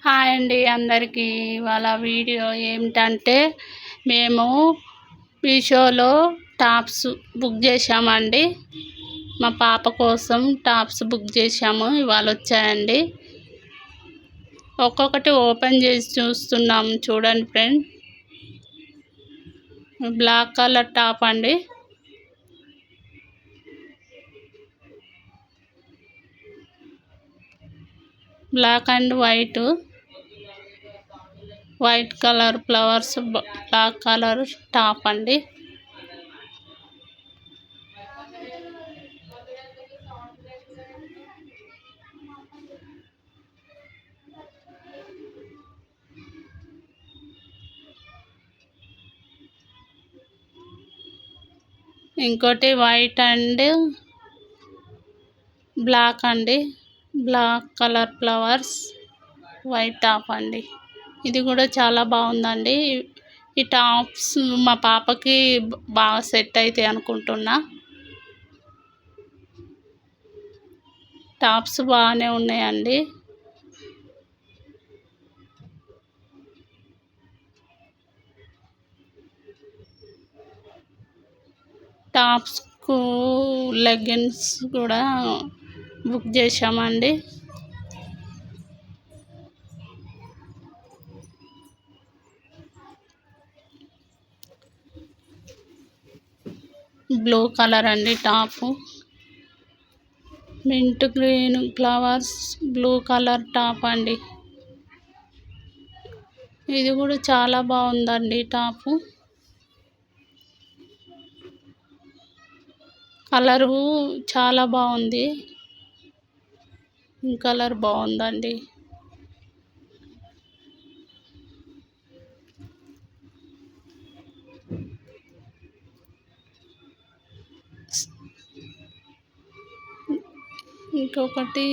Hi అండి అందరికీ. ఇవాళ వీడియో ఏమిటంటే మేము మీషోలో టాప్స్ బుక్ చేసామండి. మా పాప కోసం టాప్స్ బుక్ చేసాము, ఇవాళ వచ్చాయండి. ఒక్కొక్కటి ఓపెన్ చేసి చూస్తున్నాము. చూడండి ఫ్రెండ్, బ్లాక్ కలర్ టాప్ అండి. Black and white colour flowers, black colour top అండి. ఇంకోటి వైట్ అండ్ బ్లాక్ అండి. Black colour flowers, white top అండి. ఇది కూడా చాలా బాగుందండి. ఈ టాప్స్ మా పాపకి బాగా సెట్ అవుతాయి అనుకుంటున్నా. టాప్స్ బాగానే ఉన్నాయండి. టాప్స్కు లెగ్గిన్స్ కూడా బుక్ చేసామండి. బ్లూ కలర్ అండి top. Mint green flowers, blue colour top అండి. ఇది కూడా చాలా బాగుందండి టాపు. కలరు చాలా బాగుంది. కలర్ బాగుందండి. ఇంకొకటి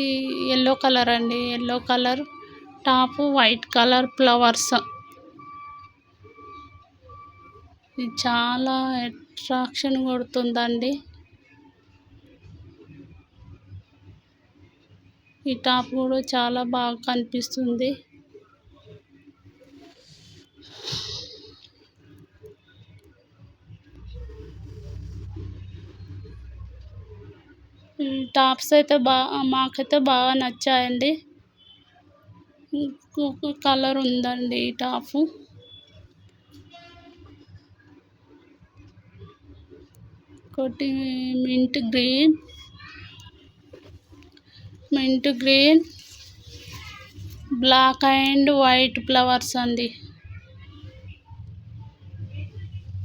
ఎల్లో కలర్ అండి. Yellow colour top, white colour flowers. ఇది చాలా అట్రాక్షన్ కొడుతుందండి. ఈ టాప్ కూడా చాలా బాగా కనిపిస్తుంది. ఈ టాప్స్ అయితే మాకైతే బాగా నచ్చాయండి. ఇంకొక కలర్ ఉందండి ఈ టాపు. ఒకటి mint green black and white flowers అండి.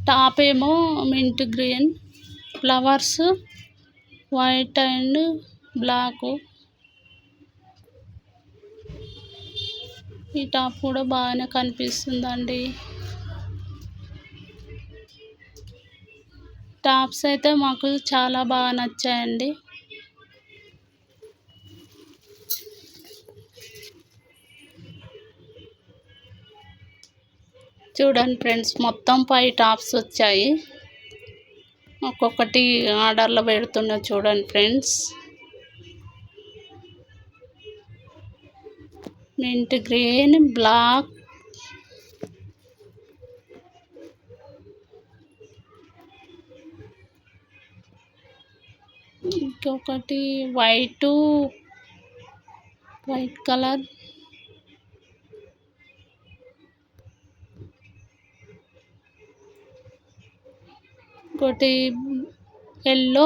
టాప్ ఏమో mint green, flowers white and black. ఈ టాప్ కూడా బాగానే కనిపిస్తుందండి. టాప్స్ అయితే మాకు చాలా బాగా నచ్చాయండి. చూడండి ఫ్రెండ్స్, మొత్తం 5 టాప్స్ వచ్చాయి. ఒక్కొక్కటి ఆర్డర్లో పెడుతున్నా చూడండి ఫ్రెండ్స్. మింట్ గ్రీన్, బ్లాక్, ఇంకొకటి వైట్ కలర్, ఇంకోటి ఎల్లో,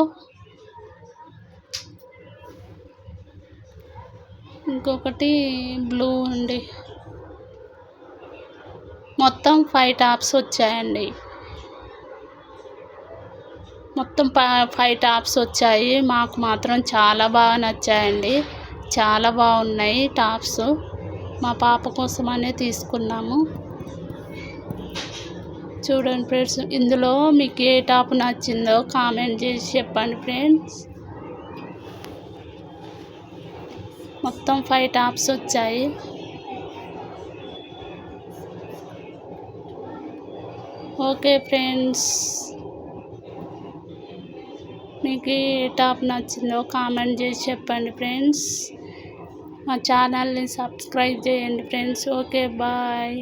ఇంకొకటి బ్లూ అండి. మొత్తం 5 టాప్స్ వచ్చాయండి. మొత్తం 5 టాప్స్ వచ్చాయి. మాకు మాత్రం చాలా బాగా నచ్చాయండి. చాలా బాగున్నాయి టాప్స్. మా పాప కోసమనే తీసుకున్నాము. చూడండి ఫ్రెండ్స్, ఇందులో మీకు ఏ టాప్ నచ్చిందో కామెంట్ చేసి చెప్పండి ఫ్రెండ్స్. మొత్తం 5 టాప్స్ వచ్చాయి. ఓకే ఫ్రెండ్స్, మీకు ఏ టాప్ నచ్చిందో కామెంట్ చేసి చెప్పండి ఫ్రెండ్స్. మా ఛానల్ని సబ్స్క్రైబ్ చేయండి ఫ్రెండ్స్. Okay bye.